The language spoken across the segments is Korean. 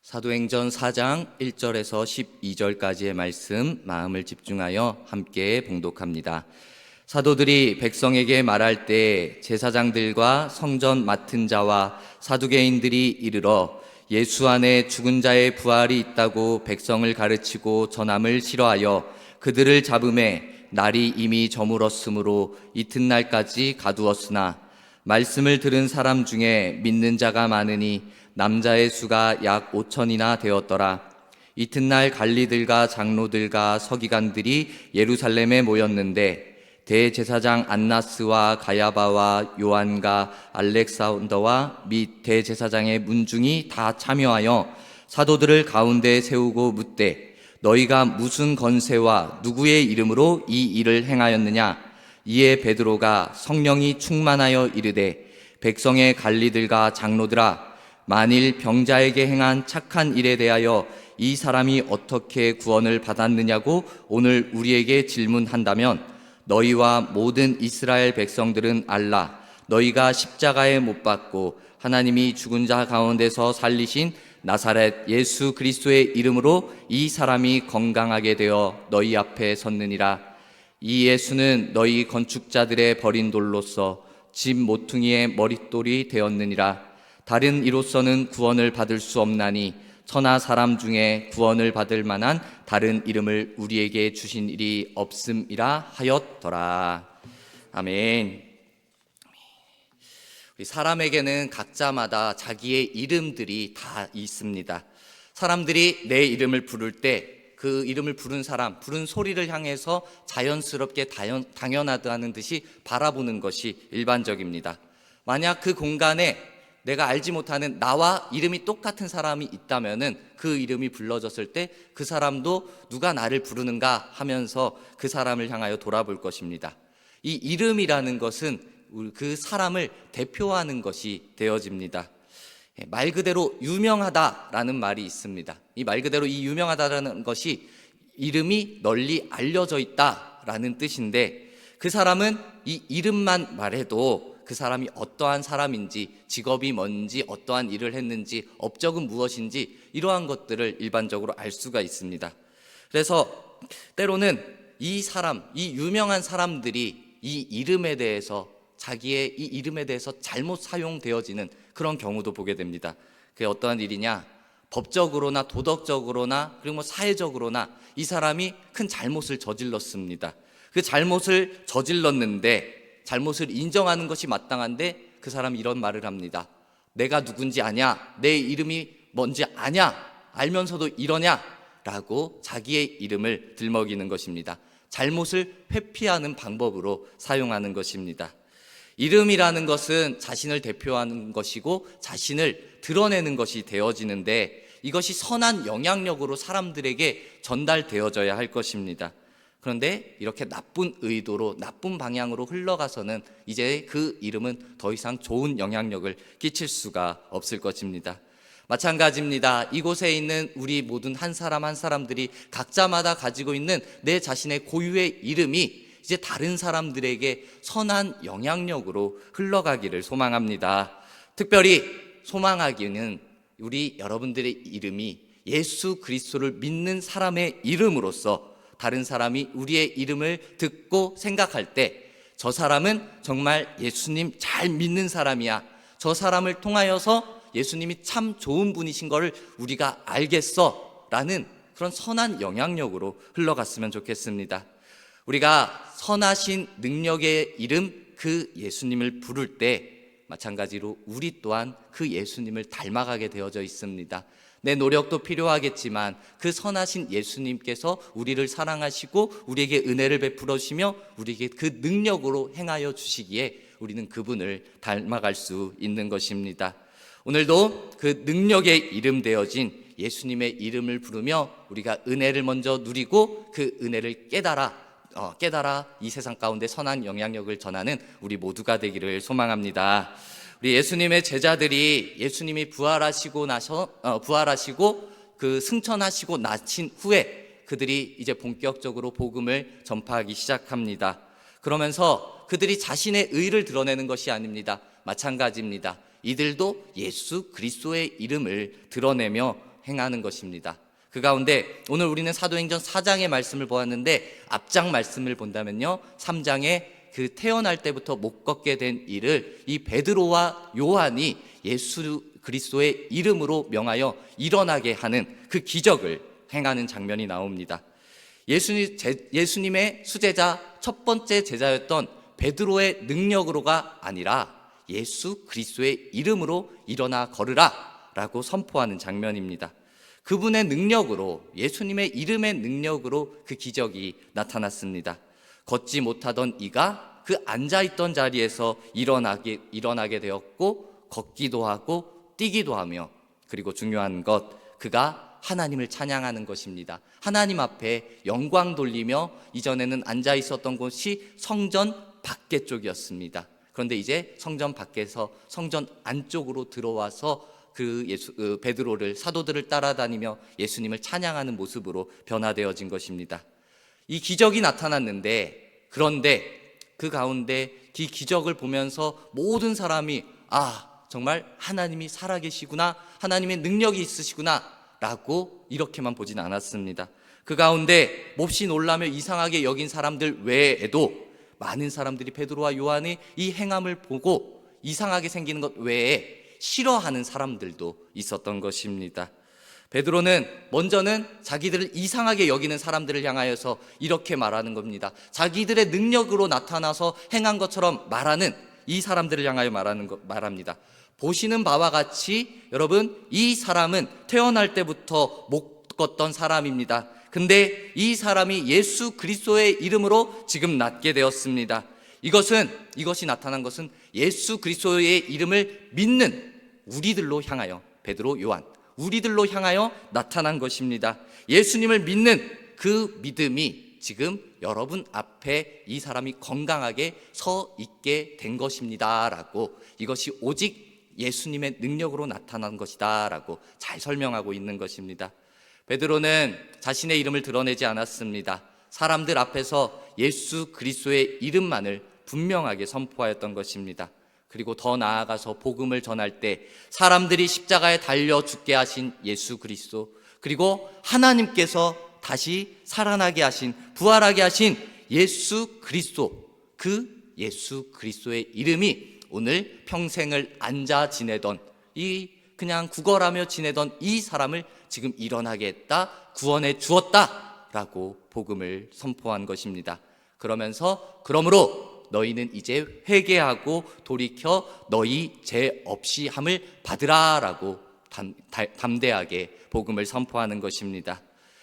사도행전 4장 1절에서 12절까지의 말씀 마음을 집중하여 함께 봉독합니다. 사도들이 백성에게 말할 때 제사장들과 성전 맡은 자와 사두개인들이 이르러 예수 안에 죽은 자의 부활이 있다고 백성을 가르치고 전함을 싫어하여 그들을 잡음에 날이 이미 저물었으므로 이튿날까지 가두었으나 말씀을 들은 사람 중에 믿는 자가 많으니 남자의 수가 약 5천이나 되었더라. 이튿날 관리들과 장로들과 서기관들이 예루살렘에 모였는데 대제사장 안나스와 가야바와 요한과 알렉산더와 및 대제사장의 문중이 다 참여하여 사도들을 가운데 세우고 묻되 너희가 무슨 건세와 누구의 이름으로 이 일을 행하였느냐? 이에 베드로가 성령이 충만하여 이르되 백성의 관리들과 장로들아, 만일 병자에게 행한 착한 일에 대하여 이 사람이 어떻게 구원을 받았느냐고 오늘 우리에게 질문한다면 너희와 모든 이스라엘 백성들은 알라. 너희가 십자가에 못 박고 하나님이 죽은 자 가운데서 살리신 나사렛 예수 그리스도의 이름으로 이 사람이 건강하게 되어 너희 앞에 섰느니라. 이 예수는 너희 건축자들의 버린 돌로서 집 모퉁이의 머릿돌이 되었느니라. 다른 이로서는 구원을 받을 수 없나니 천하 사람 중에 구원을 받을 만한 다른 이름을 우리에게 주신 일이 없음이라 하였더라. 아멘. 우리 사람에게는 각자마다 자기의 이름들이 다 있습니다. 사람들이 내 이름을 부를 때 그 이름을 부른 사람, 부른 소리를 향해서 자연스럽게 당연하다는 듯이 바라보는 것이 일반적입니다. 만약 그 공간에 내가 알지 못하는 나와 이름이 똑같은 사람이 있다면은 그 이름이 불러졌을 때 그 사람도 누가 나를 부르는가 하면서 그 사람을 향하여 돌아볼 것입니다. 이 이름이라는 것은 그 사람을 대표하는 것이 되어집니다. 말 그대로 유명하다라는 말이 있습니다. 이 말 그대로 이 유명하다라는 것이 이름이 널리 알려져 있다라는 뜻인데 그 사람은 이 이름만 말해도 그 사람이 어떠한 사람인지, 직업이 뭔지, 어떠한 일을 했는지, 업적은 무엇인지 이러한 것들을 일반적으로 알 수가 있습니다. 그래서 때로는 이 사람, 이 유명한 사람들이 이 이름에 대해서 자기의 이 이름에 대해서 잘못 사용되어지는 그런 경우도 보게 됩니다. 그게 어떠한 일이냐? 법적으로나 도덕적으로나 그리고 사회적으로나 이 사람이 큰 잘못을 저질렀습니다. 그 잘못을 저질렀는데 잘못을 인정하는 것이 마땅한데 그 사람이 이런 말을 합니다. 내가 누군지 아냐? 내 이름이 뭔지 아냐? 알면서도 이러냐? 라고 자기의 이름을 들먹이는 것입니다. 잘못을 회피하는 방법으로 사용하는 것입니다. 이름이라는 것은 자신을 대표하는 것이고 자신을 드러내는 것이 되어지는데 이것이 선한 영향력으로 사람들에게 전달되어져야 할 것입니다. 그런데 이렇게 나쁜 의도로 나쁜 방향으로 흘러가서는 이제 그 이름은 더 이상 좋은 영향력을 끼칠 수가 없을 것입니다. 마찬가지입니다. 이곳에 있는 우리 모든 한 사람 한 사람들이 각자마다 가지고 있는 내 자신의 고유의 이름이 이제 다른 사람들에게 선한 영향력으로 흘러가기를 소망합니다. 특별히 소망하기는 우리 여러분들의 이름이 예수 그리스도를 믿는 사람의 이름으로서 다른 사람이 우리의 이름을 듣고 생각할 때 저 사람은 정말 예수님 잘 믿는 사람이야. 저 사람을 통하여서 예수님이 참 좋은 분이신 것을 우리가 알겠어 라는 그런 선한 영향력으로 흘러갔으면 좋겠습니다. 우리가 선하신 능력의 이름 그 예수님을 부를 때 마찬가지로 우리 또한 그 예수님을 닮아가게 되어져 있습니다. 내 노력도 필요하겠지만 그 선하신 예수님께서 우리를 사랑하시고 우리에게 은혜를 베풀어 주시며 우리에게 그 능력으로 행하여 주시기에 우리는 그분을 닮아갈 수 있는 것입니다. 오늘도 그 능력의 이름 되어진 예수님의 이름을 부르며 우리가 은혜를 먼저 누리고 그 은혜를 깨달아 이 세상 가운데 선한 영향력을 전하는 우리 모두가 되기를 소망합니다. 우리 예수님의 제자들이 예수님이 부활하시고 그 승천하시고 나신 후에 그들이 이제 본격적으로 복음을 전파하기 시작합니다. 그러면서 그들이 자신의 의를 드러내는 것이 아닙니다. 마찬가지입니다. 이들도 예수 그리스도의 이름을 드러내며 행하는 것입니다. 그 가운데 오늘 우리는 사도행전 4장의 말씀을 보았는데 앞장 말씀을 본다면요, 3장에 그 태어날 때부터 못 걷게 된 일을 이 베드로와 요한이 예수 그리스도의 이름으로 명하여 일어나게 하는 그 기적을 행하는 장면이 나옵니다. 예수님의 수제자 첫 번째 제자였던 베드로의 능력으로가 아니라 예수 그리스도의 이름으로 일어나 걸으라 라고 선포하는 장면입니다. 그분의 능력으로, 예수님의 이름의 능력으로 그 기적이 나타났습니다. 걷지 못하던 이가 그 앉아있던 자리에서 일어나게 되었고, 걷기도 하고 뛰기도 하며, 그리고 중요한 것, 그가 하나님을 찬양하는 것입니다. 하나님 앞에 영광 돌리며, 이전에는 앉아 있었던 곳이 성전 밖에 쪽이었습니다. 그런데 이제 성전 밖에서 성전 안쪽으로 들어와서 그 베드로를, 사도들을 따라다니며 예수님을 찬양하는 모습으로 변화되어진 것입니다. 이 기적이 나타났는데, 그런데 그 가운데 이 기적을 보면서 모든 사람이 정말 하나님이 살아계시구나, 하나님의 능력이 있으시구나 라고 이렇게만 보진 않았습니다. 그 가운데 몹시 놀라며 이상하게 여긴 사람들 외에도 많은 사람들이 베드로와 요한의 이 행함을 보고 이상하게 생기는 것 외에 싫어하는 사람들도 있었던 것입니다. 베드로는 먼저는 자기들을 이상하게 여기는 사람들을 향하여서 이렇게 말하는 겁니다. 자기들의 능력으로 나타나서 행한 것처럼 말하는 이 사람들을 향하여 말합니다. 보시는 바와 같이 여러분, 이 사람은 태어날 때부터 못 걷던 사람입니다. 근데 이 사람이 예수 그리스도의 이름으로 지금 낫게 되었습니다. 이것이 나타난 것은 예수 그리스도의 이름을 믿는 우리들로 향하여, 베드로, 요한, 우리들로 향하여 나타난 것입니다. 예수님을 믿는 그 믿음이 지금 여러분 앞에 이 사람이 건강하게 서 있게 된 것입니다 라고, 이것이 오직 예수님의 능력으로 나타난 것이다 라고 잘 설명하고 있는 것입니다. 베드로는 자신의 이름을 드러내지 않았습니다. 사람들 앞에서 예수 그리스도의 이름만을 분명하게 선포하였던 것입니다. 그리고 더 나아가서 복음을 전할 때 사람들이 십자가에 달려 죽게 하신 예수 그리스도, 그리고 하나님께서 다시 살아나게 하신, 부활하게 하신 예수 그리스도, 그 예수 그리스도의 이름이 오늘 평생을 앉아 지내던, 그냥 구걸하며 지내던 이 사람을 지금 일어나게 했다, 구원해 주었다 라고 복음을 선포한 것입니다. 그러므로 너희는 이제 회개하고 돌이켜 너희 죄 없이 함을 받으라 라고 담대하게 복음을 선포하는 것입니다.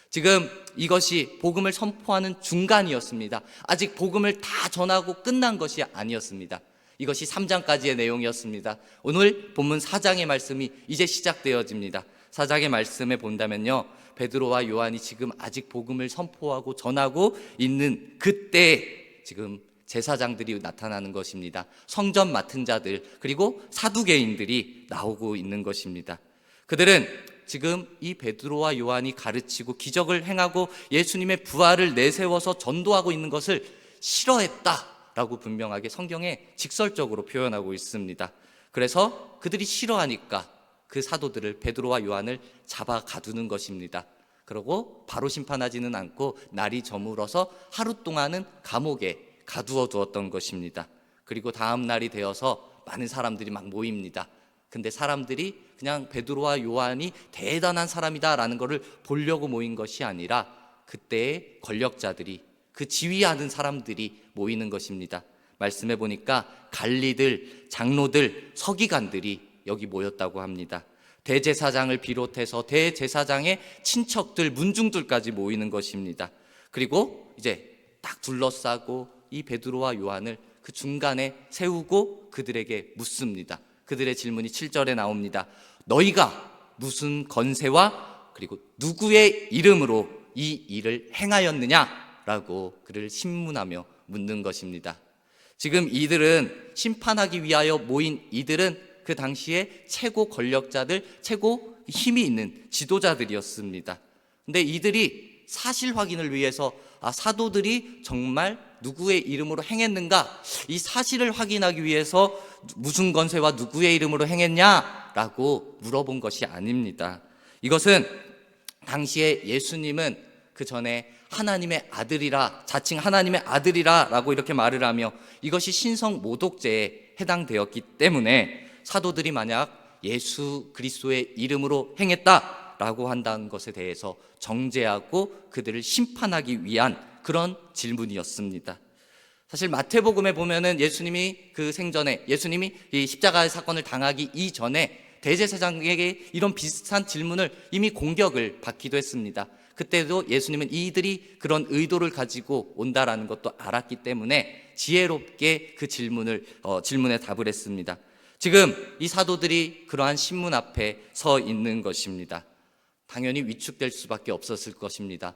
지금 이것이 복음을 선포하는 중간이었습니다. 아직 복음을 다 전하고 끝난 것이 아니었습니다. 이것이 3장까지의 내용이었습니다. 오늘 본문 4장의 말씀이 이제 시작되어집니다. 4장의 말씀에 본다면요, 베드로와 요한이 지금 아직 복음을 선포하고 전하고 있는 그때 지금 제사장들이 나타나는 것입니다. 성전 맡은 자들, 그리고 사두개인들이 나오고 있는 것입니다. 그들은 지금 이 베드로와 요한이 가르치고 기적을 행하고 예수님의 부활을 내세워서 전도하고 있는 것을 싫어했다라고 분명하게 성경에 직설적으로 표현하고 있습니다. 그래서 그들이 싫어하니까 그 사도들을, 베드로와 요한을 잡아 가두는 것입니다. 그리고 바로 심판하지는 않고 날이 저물어서 하루 동안은 감옥에 가두어 두었던 것입니다. 그리고 다음 날이 되어서 많은 사람들이 막 모입니다. 근데 사람들이 그냥 베드로와 요한이 대단한 사람이다라는 것을 보려고 모인 것이 아니라 그때의 권력자들이, 그 지휘하는 사람들이 모이는 것입니다. 말씀해 보니까 관리들, 장로들, 서기관들이 여기 모였다고 합니다. 대제사장을 비롯해서 대제사장의 친척들, 문중들까지 모이는 것입니다. 그리고 이제 딱 둘러싸고 이 베드로와 요한을 그 중간에 세우고 그들에게 묻습니다. 그들의 질문이 7절에 나옵니다. 너희가 무슨 건세와 그리고 누구의 이름으로 이 일을 행하였느냐라고 그를 신문하며 묻는 것입니다. 지금 이들은 심판하기 위하여 모인 이들은 그 당시에 최고 권력자들, 최고 힘이 있는 지도자들이었습니다. 근데 이들이 사실 확인을 위해서 사도들이 정말 누구의 이름으로 행했는가, 이 사실을 확인하기 위해서 무슨 건세와 누구의 이름으로 행했냐라고 물어본 것이 아닙니다. 이것은 당시에 예수님은 그 전에 하나님의 아들이라, 자칭 하나님의 아들이라 라고 이렇게 말을 하며 이것이 신성 모독죄에 해당되었기 때문에 사도들이 만약 예수 그리스도의 이름으로 행했다라고 한다는 것에 대해서 정죄하고 그들을 심판하기 위한 그런 질문이었습니다. 사실 마태복음에 보면은 예수님이 그 생전에, 예수님이 이 십자가의 사건을 당하기 이전에 대제사장에게 이런 비슷한 질문을 이미 공격을 받기도 했습니다. 그때도 예수님은 이들이 그런 의도를 가지고 온다라는 것도 알았기 때문에 지혜롭게 그 질문에 답을 했습니다. 지금 이 사도들이 그러한 신문 앞에 서 있는 것입니다. 당연히 위축될 수밖에 없었을 것입니다.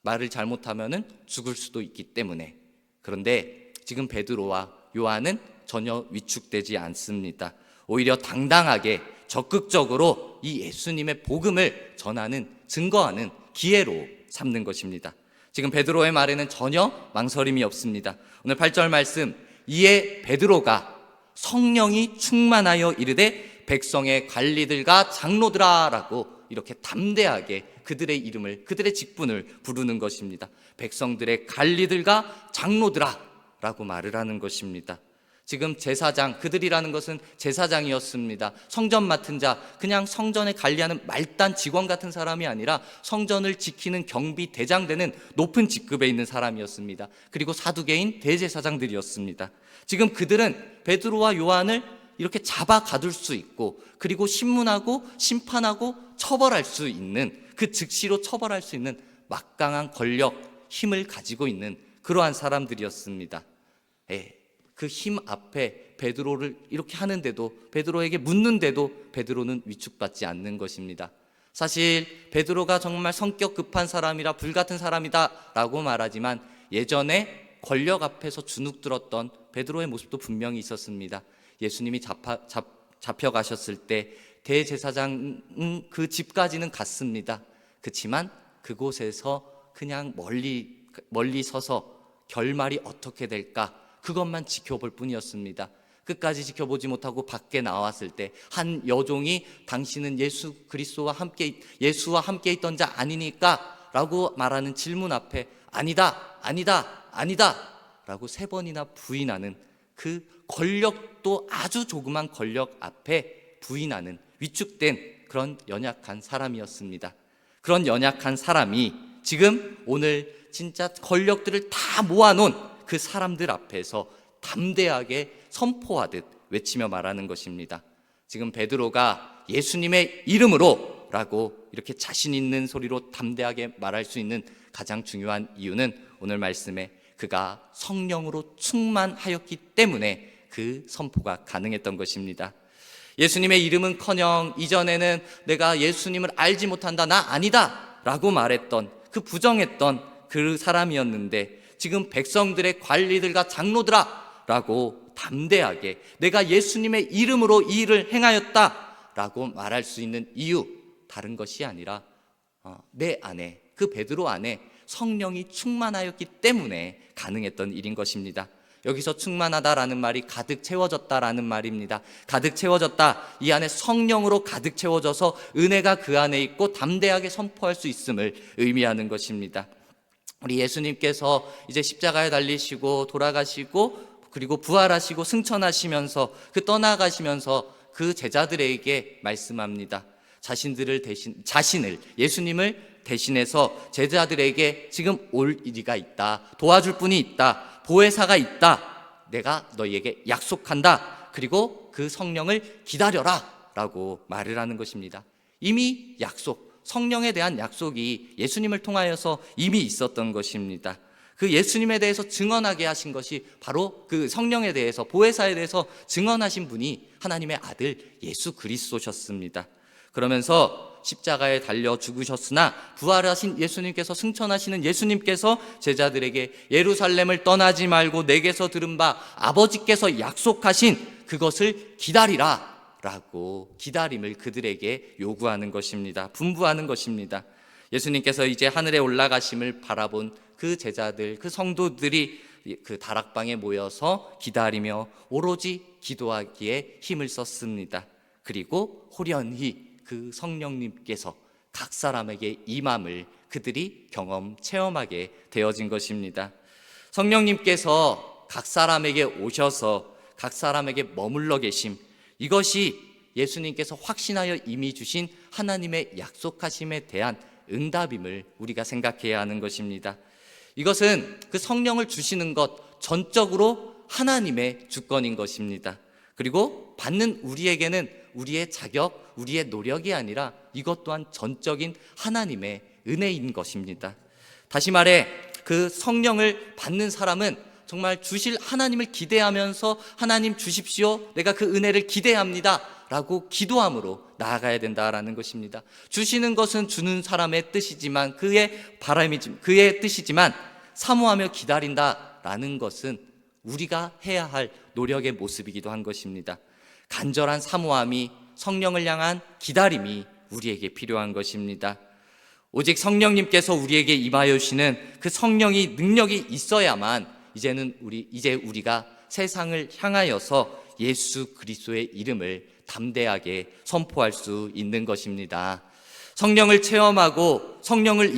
말을 잘못하면은 죽을 수도 있기 때문에. 그런데 지금 베드로와 요한은 전혀 위축되지 않습니다. 오히려 당당하게 적극적으로 이 예수님의 복음을 전하는, 증거하는 기회로 삼는 것입니다. 지금 베드로의 말에는 전혀 망설임이 없습니다. 오늘 8절 말씀, 이에 베드로가 성령이 충만하여 이르되 백성의 관리들과 장로들아 라고 이렇게 담대하게 그들의 이름을, 그들의 직분을 부르는 것입니다. 백성들의 관리들과 장로들아 라고 말을 하는 것입니다. 지금 제사장, 그들이라는 것은 제사장이었습니다. 성전 맡은 자, 그냥 성전에 관리하는 말단 직원 같은 사람이 아니라 성전을 지키는 경비 대장 되는 높은 직급에 있는 사람이었습니다. 그리고 사두개인 대제사장들이었습니다. 지금 그들은 베드로와 요한을 이렇게 잡아 가둘 수 있고, 그리고 신문하고 심판하고 처벌할 수 있는, 그 즉시로 처벌할 수 있는 막강한 권력, 힘을 가지고 있는 그러한 사람들이었습니다. 그 힘 앞에 베드로를 이렇게 하는데도, 베드로에게 묻는데도 베드로는 위축받지 않는 것입니다. 사실 베드로가 정말 성격 급한 사람이라 불같은 사람이다 라고 말하지만 예전에 권력 앞에서 주눅들었던 베드로의 모습도 분명히 있었습니다. 예수님이 잡혀가셨을 때 대제사장 그 집까지는 갔습니다. 그렇지만 그곳에서 그냥 멀리 서서 결말이 어떻게 될까 그것만 지켜볼 뿐이었습니다. 끝까지 지켜보지 못하고 밖에 나왔을 때 한 여종이 당신은 예수 그리스도와 함께, 예수와 함께 있던 자 아니니까 라고 말하는 질문 앞에 아니다, 아니다, 아니다 라고 3번이나 부인하는 그 권력도 아주 조그만 권력 앞에 부인하는 위축된 그런 연약한 사람이었습니다. 그런 연약한 사람이 지금 오늘 진짜 권력들을 다 모아놓은 그 사람들 앞에서 담대하게 선포하듯 외치며 말하는 것입니다. 지금 베드로가 예수님의 이름으로 라고 이렇게 자신 있는 소리로 담대하게 말할 수 있는 가장 중요한 이유는 오늘 말씀에 그가 성령으로 충만하였기 때문에 그 선포가 가능했던 것입니다. 예수님의 이름은커녕 이전에는 내가 예수님을 알지 못한다, 나 아니다 라고 말했던, 그 부정했던 그 사람이었는데 지금 백성들의 관리들과 장로들아 라고 담대하게 내가 예수님의 이름으로 이 일을 행하였다 라고 말할 수 있는 이유, 다른 것이 아니라 내 안에, 그 베드로 안에 성령이 충만하였기 때문에 가능했던 일인 것입니다. 여기서 충만하다라는 말이 가득 채워졌다라는 말입니다. 가득 채워졌다, 이 안에 성령으로 가득 채워져서 은혜가 그 안에 있고 담대하게 선포할 수 있음을 의미하는 것입니다. 우리 예수님께서 이제 십자가에 달리시고 돌아가시고 그리고 부활하시고 승천하시면서 그 떠나가시면서 그 제자들에게 말씀합니다. 자신을 예수님을 대신해서 제자들에게 지금 올 일이가 있다, 도와줄 분이 있다, 보혜사가 있다, 내가 너희에게 약속한다, 그리고 그 성령을 기다려라 라고 말을 하는 것입니다. 이미 성령에 대한 약속이 예수님을 통하여서 이미 있었던 것입니다. 그 예수님에 대해서 증언하게 하신 것이 바로 그 성령에 대해서, 보혜사에 대해서 증언하신 분이 하나님의 아들 예수 그리스도셨습니다. 그러면서 십자가에 달려 죽으셨으나 부활하신 예수님께서, 승천하시는 예수님께서 제자들에게 예루살렘을 떠나지 말고 내게서 들은 바 아버지께서 약속하신 그것을 기다리라 라고 기다림을 그들에게 요구하는 것입니다. 분부하는 것입니다. 예수님께서 이제 하늘에 올라가심을 바라본 그 제자들, 그 성도들이 그 다락방에 모여서 기다리며 오로지 기도하기에 힘을 썼습니다. 그리고 호련히 그 성령님께서 각 사람에게 임함을 그들이 경험, 체험하게 되어진 것입니다. 성령님께서 각 사람에게 오셔서 각 사람에게 머물러 계심, 이것이 예수님께서 확신하여 이미 주신 하나님의 약속하심에 대한 응답임을 우리가 생각해야 하는 것입니다. 이것은 그 성령을 주시는 것 전적으로 하나님의 주권인 것입니다. 그리고 받는 우리에게는 우리의 자격, 우리의 노력이 아니라 이것 또한 전적인 하나님의 은혜인 것입니다. 다시 말해 그 성령을 받는 사람은 정말 주실 하나님을 기대하면서 하나님 주십시오, 내가 그 은혜를 기대합니다 라고 기도함으로 나아가야 된다라는 것입니다. 주시는 것은 주는 사람의 뜻이지만, 그의 뜻이지만 사모하며 기다린다라는 것은 우리가 해야 할 노력의 모습이기도 한 것입니다. 간절한 사모함이, 성령을 향한 기다림이 우리에게 필요한 것입니다. 오직 성령님께서 우리에게 임하여 주시는 그 성령이 능력이 있어야만 이제 우리가 세상을 향하여서 예수 그리스도의 이름을 담대하게 선포할 수 있는 것입니다. 성령을 체험하고 성령을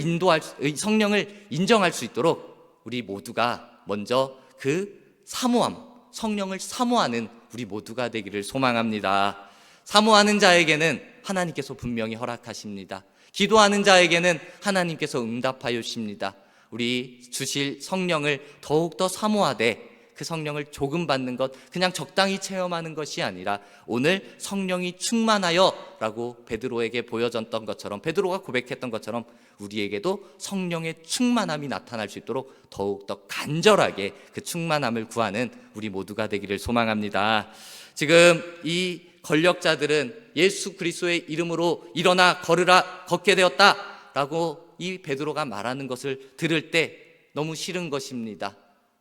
인정할 수 있도록 우리 모두가 먼저 그 성령을 사모하는 우리 모두가 되기를 소망합니다. 사모하는 자에게는 하나님께서 분명히 허락하십니다. 기도하는 자에게는 하나님께서 응답하여 주십니다. 우리 주실 성령을 더욱더 사모하되 그 성령을 조금 받는 것, 그냥 적당히 체험하는 것이 아니라 오늘 성령이 충만하여 라고 베드로에게 보여졌던 것처럼, 베드로가 고백했던 것처럼 우리에게도 성령의 충만함이 나타날 수 있도록 더욱더 간절하게 그 충만함을 구하는 우리 모두가 되기를 소망합니다. 지금 이 권력자들은 예수 그리스도의 이름으로 일어나 걸으라, 걷게 되었다 라고 이 베드로가 말하는 것을 들을 때 너무 싫은 것입니다.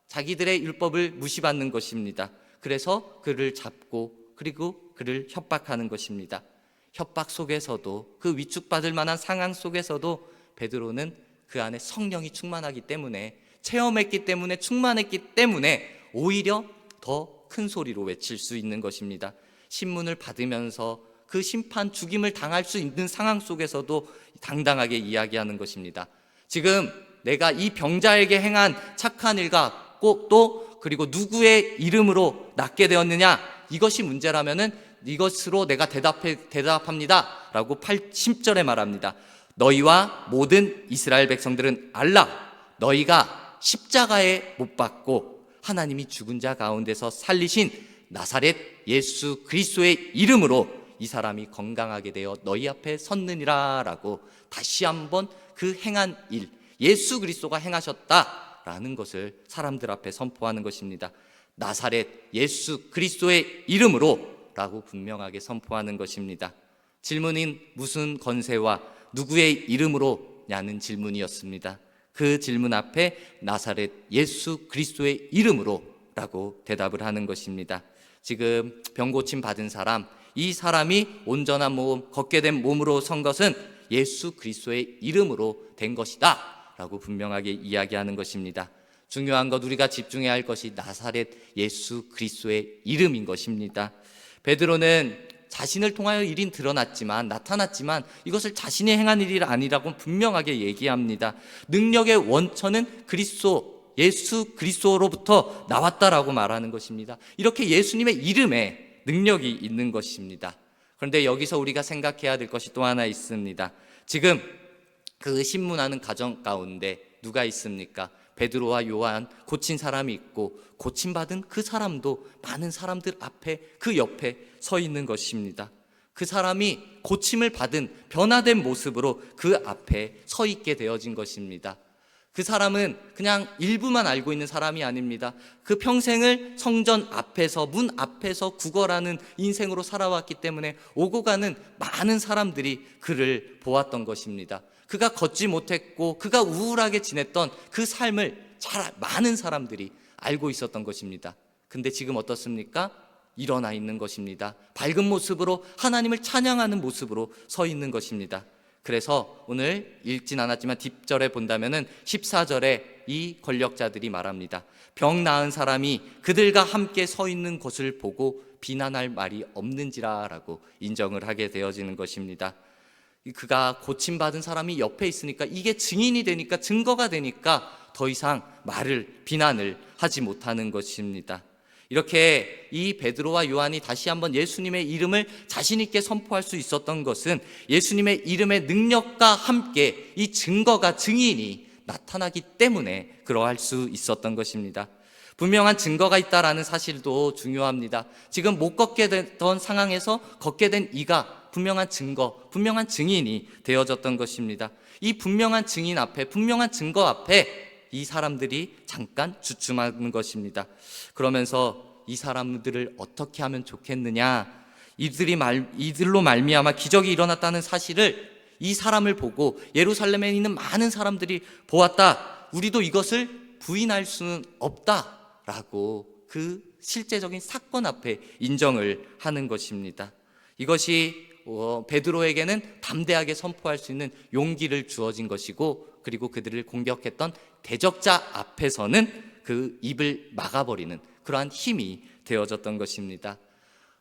자기들의 율법을 무시받는 것입니다. 그래서 그를 잡고 그리고 그를 협박하는 것입니다. 협박 속에서도, 그 위축받을 만한 상황 속에서도 베드로는 그 안에 성령이 충만하기 때문에, 체험했기 때문에, 충만했기 때문에 오히려 더 큰 소리로 외칠 수 있는 것입니다. 신문을 받으면서 그 심판, 죽임을 당할 수 있는 상황 속에서도 당당하게 이야기하는 것입니다. 지금 내가 이 병자에게 행한 착한 일과 그리고 누구의 이름으로 낫게 되었느냐, 이것이 문제라면은 이것으로 내가 대답합니다 라고 10절에 말합니다. 너희와 모든 이스라엘 백성들은 알라, 너희가 십자가에 못 박고 하나님이 죽은 자 가운데서 살리신 나사렛 예수 그리스도의 이름으로 이 사람이 건강하게 되어 너희 앞에 섰느니라 라고 다시 한번 그 행한 일, 예수 그리스도가 행하셨다 라는 것을 사람들 앞에 선포하는 것입니다. 나사렛 예수 그리스도의 이름으로 라고 분명하게 선포하는 것입니다. 질문인 무슨 권세와 누구의 이름으로 냐는 질문이었습니다. 그 질문 앞에 나사렛 예수 그리스도의 이름으로 라고 대답을 하는 것입니다. 지금 병고침 받은 사람, 이 사람이 온전한 몸, 걷게 된 몸으로 선 것은 예수 그리스도의 이름으로 된 것이다 라고 분명하게 이야기하는 것입니다. 중요한 것, 우리가 집중해야 할 것이 나사렛 예수 그리스도의 이름인 것입니다. 베드로는 자신을 통하여 일이 나타났지만 이것을 자신이 행한 일이 아니라고 분명하게 얘기합니다. 능력의 원천은 예수 그리스도로부터 나왔다라고 말하는 것입니다. 이렇게 예수님의 이름에 능력이 있는 것입니다. 그런데 여기서 우리가 생각해야 될 것이 또 하나 있습니다. 지금 그 신문하는 가정 가운데 누가 있습니까? 베드로와 요한, 고친 사람이 있고 고침받은 그 사람도 많은 사람들 앞에, 그 옆에 서 있는 것입니다. 그 사람이 고침을 받은 변화된 모습으로 그 앞에 서 있게 되어진 것입니다. 그 사람은 그냥 일부만 알고 있는 사람이 아닙니다. 그 평생을 성전 앞에서, 문 앞에서 구걸하는 인생으로 살아왔기 때문에 오고 가는 많은 사람들이 그를 보았던 것입니다. 그가 걷지 못했고 그가 우울하게 지냈던 그 삶을 많은 사람들이 알고 있었던 것입니다. 근데 지금 어떻습니까? 일어나 있는 것입니다. 밝은 모습으로, 하나님을 찬양하는 모습으로 서 있는 것입니다. 그래서 오늘 읽진 않았지만 뒷절에 본다면은 14절에 이 권력자들이 말합니다. 병 나은 사람이 그들과 함께 서 있는 것을 보고 비난할 말이 없는지라 라고 인정을 하게 되어지는 것입니다. 그가 고침받은 사람이 옆에 있으니까 이게 증인이 되니까, 증거가 되니까 더 이상 비난을 하지 못하는 것입니다. 이렇게 이 베드로와 요한이 다시 한번 예수님의 이름을 자신 있게 선포할 수 있었던 것은 예수님의 이름의 능력과 함께 이 증거가, 증인이 나타나기 때문에 그러할 수 있었던 것입니다. 분명한 증거가 있다라는 사실도 중요합니다. 지금 못 걷게 됐던 상황에서 걷게 된 이가 분명한 증거, 분명한 증인이 되어졌던 것입니다. 이 분명한 증인 앞에, 분명한 증거 앞에 이 사람들이 잠깐 주춤하는 것입니다. 그러면서 이 사람들을 어떻게 하면 좋겠느냐, 이들로 말미암아 기적이 일어났다는 사실을, 이 사람을 보고 예루살렘에 있는 많은 사람들이 보았다, 우리도 이것을 부인할 수는 없다라고 그 실제적인 사건 앞에 인정을 하는 것입니다. 이것이 베드로에게는 담대하게 선포할 수 있는 용기를 주어진 것이고, 그리고 그들을 공격했던 대적자 앞에서는 그 입을 막아버리는 그러한 힘이 되어졌던 것입니다.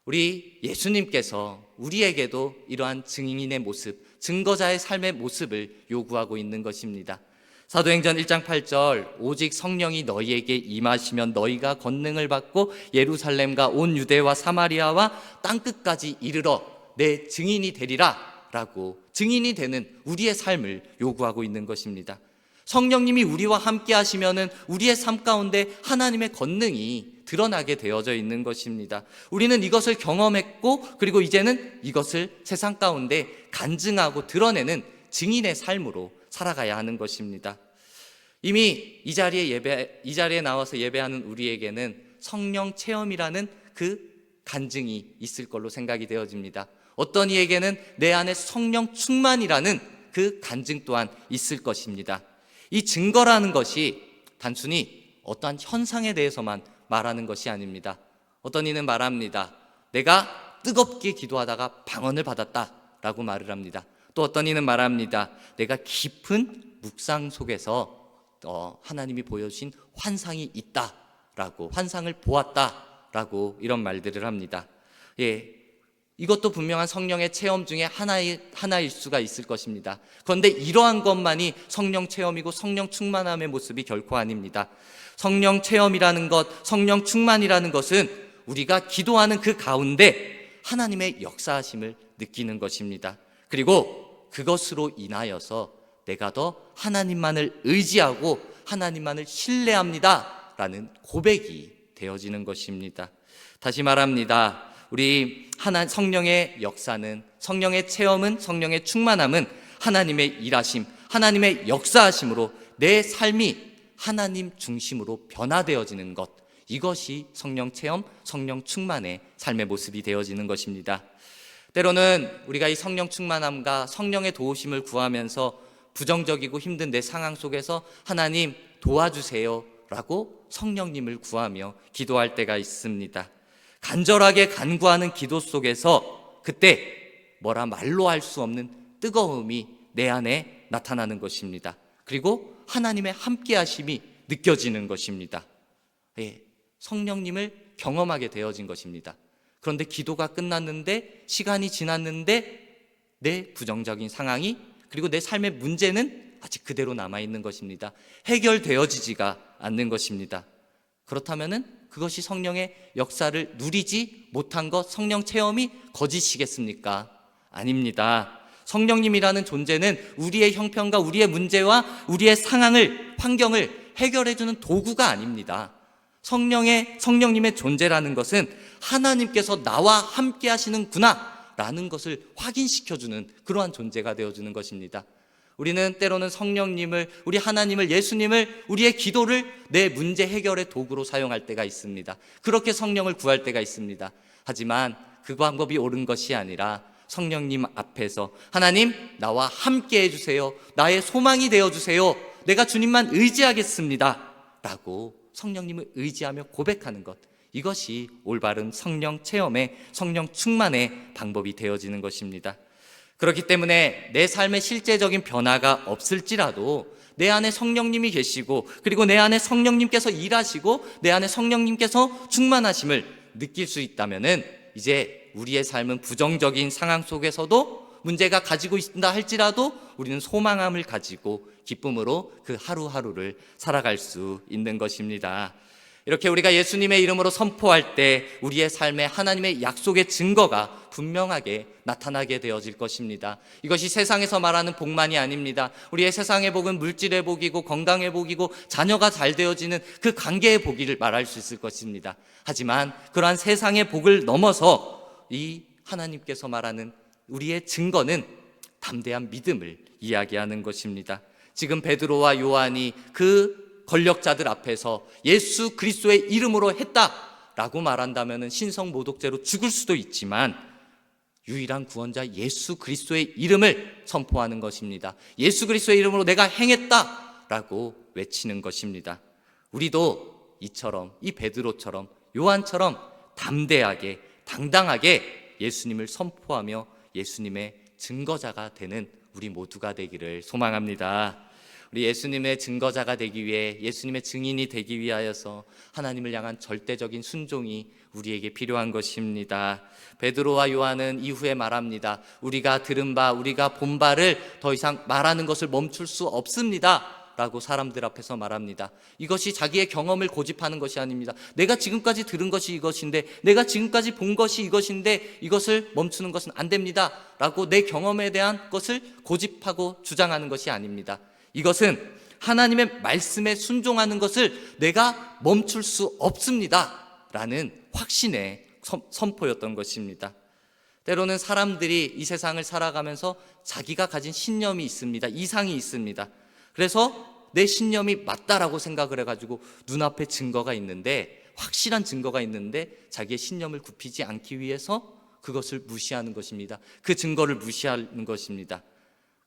우리 예수님께서 우리에게도 이러한 증인의 모습, 증거자의 삶의 모습을 요구하고 있는 것입니다. 사도행전 1장 8절, 오직 성령이 너희에게 임하시면 너희가 권능을 받고 예루살렘과 온 유대와 사마리아와 땅끝까지 이르러 내 증인이 되리라 라고, 증인이 되는 우리의 삶을 요구하고 있는 것입니다. 성령님이 우리와 함께 하시면은 우리의 삶 가운데 하나님의 권능이 드러나게 되어져 있는 것입니다. 우리는 이것을 경험했고, 그리고 이제는 이것을 세상 가운데 간증하고 드러내는 증인의 삶으로 살아가야 하는 것입니다. 이미 이 자리에 나와서 예배하는 우리에게는 성령 체험이라는 그 간증이 있을 걸로 생각이 되어집니다. 어떤 이에게는 내 안에 성령 충만이라는 그 간증 또한 있을 것입니다. 이 증거라는 것이 단순히 어떠한 현상에 대해서만 말하는 것이 아닙니다. 어떤 이는 말합니다. 내가 뜨겁게 기도하다가 방언을 받았다라고 말을 합니다. 또 어떤 이는 말합니다. 내가 깊은 묵상 속에서 하나님이 보여주신 환상이 있다라고, 환상을 보았다라고 이런 말들을 합니다. 이것도 분명한 성령의 체험 중에 하나일 수가 있을 것입니다. 그런데 이러한 것만이 성령 체험이고 성령 충만함의 모습이 결코 아닙니다. 성령 체험이라는 것, 성령 충만이라는 것은 우리가 기도하는 그 가운데 하나님의 역사하심을 느끼는 것입니다. 그리고 그것으로 인하여서 내가 더 하나님만을 의지하고 하나님만을 신뢰합니다 라는 고백이 되어지는 것입니다. 다시 말합니다. 우리 성령의 역사는, 성령의 체험은, 성령의 충만함은 하나님의 일하심, 하나님의 역사하심으로 내 삶이 하나님 중심으로 변화되어지는 것, 이것이 성령 체험, 성령 충만의 삶의 모습이 되어지는 것입니다. 때로는 우리가 이 성령 충만함과 성령의 도우심을 구하면서 부정적이고 힘든 내 상황 속에서 하나님 도와주세요 라고 성령님을 구하며 기도할 때가 있습니다. 간절하게 간구하는 기도 속에서 그때 말로 할 수 없는 뜨거움이 내 안에 나타나는 것입니다. 그리고 하나님의 함께 하심이 느껴지는 것입니다. 성령님을 경험하게 되어진 것입니다. 그런데 기도가 끝났는데, 시간이 지났는데 내 부정적인 상황이, 그리고 내 삶의 문제는 아직 그대로 남아있는 것입니다. 해결되어지지가 않는 것입니다. 그렇다면은 그것이 성령의 역사를 누리지 못한 것, 성령 체험이 거짓이겠습니까? 아닙니다. 성령님이라는 존재는 우리의 형편과 우리의 문제와 우리의 상황을, 환경을 해결해주는 도구가 아닙니다. 성령님의 존재라는 것은 하나님께서 나와 함께 하시는구나 라는 것을 확인시켜주는 그러한 존재가 되어주는 것입니다. 우리는 때로는 성령님을, 우리 하나님을, 예수님을, 우리의 기도를 내 문제 해결의 도구로 사용할 때가 있습니다. 그렇게 성령을 구할 때가 있습니다. 하지만 그 방법이 옳은 것이 아니라 성령님 앞에서 하나님, 나와 함께 해주세요, 나의 소망이 되어주세요, 내가 주님만 의지하겠습니다 라고 성령님을 의지하며 고백하는 것, 이것이 올바른 성령 체험의, 성령 충만의 방법이 되어지는 것입니다. 그렇기 때문에 내 삶의 실제적인 변화가 없을지라도 내 안에 성령님이 계시고, 그리고 내 안에 성령님께서 일하시고, 내 안에 성령님께서 충만하심을 느낄 수 있다면은 이제 우리의 삶은 부정적인 상황 속에서도 문제가 가지고 있다 할지라도 우리는 소망함을 가지고 기쁨으로 그 하루하루를 살아갈 수 있는 것입니다. 이렇게 우리가 예수님의 이름으로 선포할 때 우리의 삶에 하나님의 약속의 증거가 분명하게 나타나게 되어질 것입니다. 이것이 세상에서 말하는 복만이 아닙니다. 우리의 세상의 복은 물질의 복이고 건강의 복이고 자녀가 잘 되어지는 그 관계의 복을 말할 수 있을 것입니다. 하지만 그러한 세상의 복을 넘어서 이 하나님께서 말하는 우리의 증거는 담대한 믿음을 이야기하는 것입니다. 지금 베드로와 요한이 그 권력자들 앞에서 예수 그리스도의 이름으로 했다라고 말한다면 신성모독죄로 죽을 수도 있지만 유일한 구원자 예수 그리스도의 이름을 선포하는 것입니다. 예수 그리스도의 이름으로 내가 행했다라고 외치는 것입니다. 우리도 이처럼, 이 베드로처럼, 요한처럼 담대하게 당당하게 예수님을 선포하며 예수님의 증거자가 되는 우리 모두가 되기를 소망합니다. 우리 예수님의 증거자가 되기 위해, 예수님의 증인이 되기 위하여서 하나님을 향한 절대적인 순종이 우리에게 필요한 것입니다. 베드로와 요한은 이후에 말합니다. 우리가 들은 바, 우리가 본 바를 더 이상 말하는 것을 멈출 수 없습니다 라고 사람들 앞에서 말합니다. 이것이 자기의 경험을 고집하는 것이 아닙니다. 내가 지금까지 들은 것이 이것인데, 내가 지금까지 본 것이 이것인데 이것을 멈추는 것은 안 됩니다 라고 내 경험에 대한 것을 고집하고 주장하는 것이 아닙니다. 이것은 하나님의 말씀에 순종하는 것을 내가 멈출 수 없습니다 라는 확신의 선포였던 것입니다. 때로는 사람들이 이 세상을 살아가면서 자기가 가진 신념이 있습니다. 이상이 있습니다. 그래서 내 신념이 맞다라고 생각을 해가지고 눈앞에 증거가 있는데, 확실한 증거가 있는데 자기의 신념을 굽히지 않기 위해서 그것을 무시하는 것입니다. 그 증거를 무시하는 것입니다.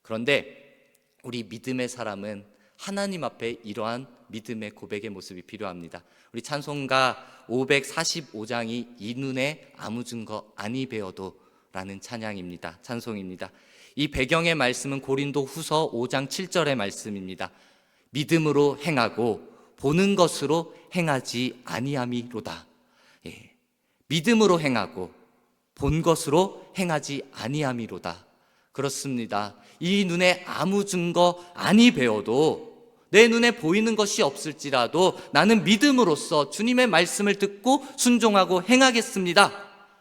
그런데 우리 믿음의 사람은 하나님 앞에 이러한 믿음의 고백의 모습이 필요합니다. 우리 찬송가 545장이 이 눈에 아무 증거 아니 배워도 라는 찬양입니다. 찬송입니다. 이 배경의 말씀은 고린도 후서 5장 7절의 말씀입니다. 믿음으로 행하고 보는 것으로 행하지 아니함이로다. 예. 믿음으로 행하고 본 것으로 행하지 아니함이로다. 그렇습니다. 이 눈에 아무 증거 아니 배워도, 내 눈에 보이는 것이 없을지라도 나는 믿음으로써 주님의 말씀을 듣고 순종하고 행하겠습니다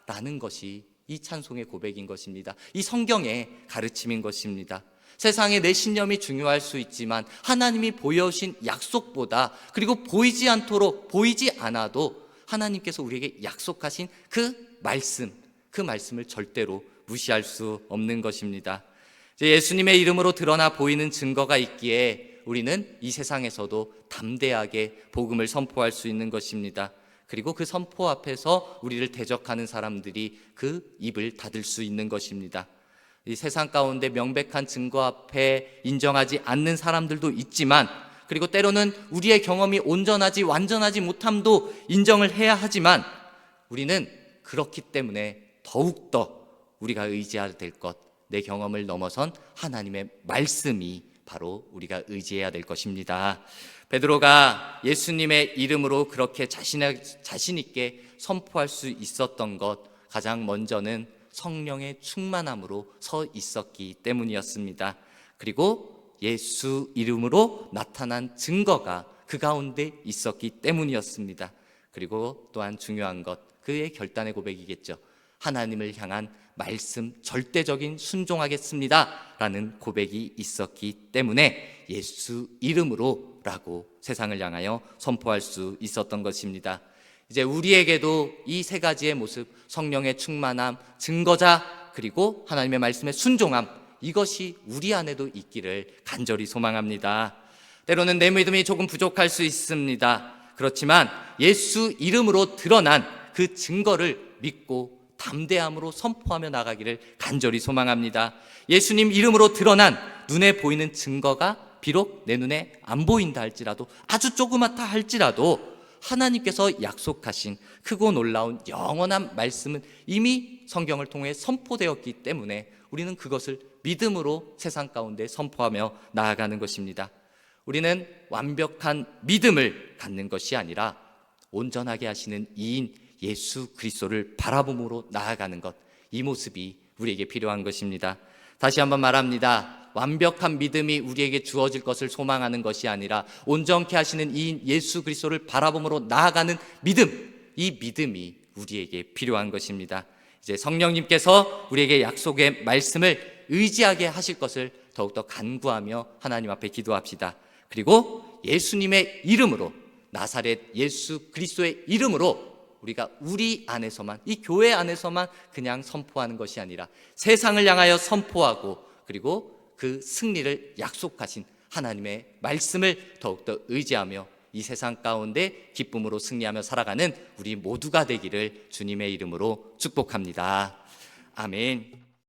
라는 것이 이 찬송의 고백인 것입니다. 이 성경의 가르침인 것입니다. 세상에 내 신념이 중요할 수 있지만 하나님이 보여주신 약속보다, 그리고 보이지 않도록, 보이지 않아도 하나님께서 우리에게 약속하신 그 말씀을 절대로 무시할 수 없는 것입니다. 예수님의 이름으로 드러나 보이는 증거가 있기에 우리는 이 세상에서도 담대하게 복음을 선포할 수 있는 것입니다. 그리고 그 선포 앞에서 우리를 대적하는 사람들이 그 입을 닫을 수 있는 것입니다. 이 세상 가운데 명백한 증거 앞에 인정하지 않는 사람들도 있지만, 그리고 때로는 우리의 경험이 온전하지 완전하지 못함도 인정을 해야 하지만, 우리는 그렇기 때문에 더욱더 우리가 의지해야 될 것, 내 경험을 넘어선 하나님의 말씀이 바로 우리가 의지해야 될 것입니다. 베드로가 예수님의 이름으로 그렇게 자신 있게 선포할 수 있었던 것, 가장 먼저는 성령의 충만함으로 서 있었기 때문이었습니다. 그리고 예수 이름으로 나타난 증거가 그 가운데 있었기 때문이었습니다. 그리고 또한 중요한 것, 그의 결단의 고백이겠죠. 하나님을 향한 말씀 절대적인 순종하겠습니다 라는 고백이 있었기 때문에 예수 이름으로 라고 세상을 향하여 선포할 수 있었던 것입니다. 이제 우리에게도 이 세 가지의 모습, 성령의 충만함, 증거자, 그리고 하나님의 말씀의 순종함, 이것이 우리 안에도 있기를 간절히 소망합니다. 때로는 내 믿음이 조금 부족할 수 있습니다. 그렇지만 예수 이름으로 드러난 그 증거를 믿고 담대함으로 선포하며 나가기를 간절히 소망합니다. 예수님 이름으로 드러난 눈에 보이는 증거가 비록 내 눈에 안 보인다 할지라도, 아주 조그맣다 할지라도 하나님께서 약속하신 크고 놀라운 영원한 말씀은 이미 성경을 통해 선포되었기 때문에 우리는 그것을 믿음으로 세상 가운데 선포하며 나아가는 것입니다. 우리는 완벽한 믿음을 갖는 것이 아니라 온전하게 하시는 이인 예수 그리스도를 바라봄으로 나아가는 것, 이 모습이 우리에게 필요한 것입니다. 다시 한번 말합니다. 완벽한 믿음이 우리에게 주어질 것을 소망하는 것이 아니라 온전케 하시는 이 예수 그리스도를 바라봄으로 나아가는 믿음, 이 믿음이 우리에게 필요한 것입니다. 이제 성령님께서 우리에게 약속의 말씀을 의지하게 하실 것을 더욱더 간구하며 하나님 앞에 기도합시다. 그리고 예수님의 이름으로, 나사렛 예수 그리스도의 이름으로 우리가 우리 안에서만, 이 교회 안에서만 그냥 선포하는 것이 아니라 세상을 향하여 선포하고, 그리고 그 승리를 약속하신 하나님의 말씀을 더욱더 의지하며 이 세상 가운데 기쁨으로 승리하며 살아가는 우리 모두가 되기를 주님의 이름으로 축복합니다. 아멘.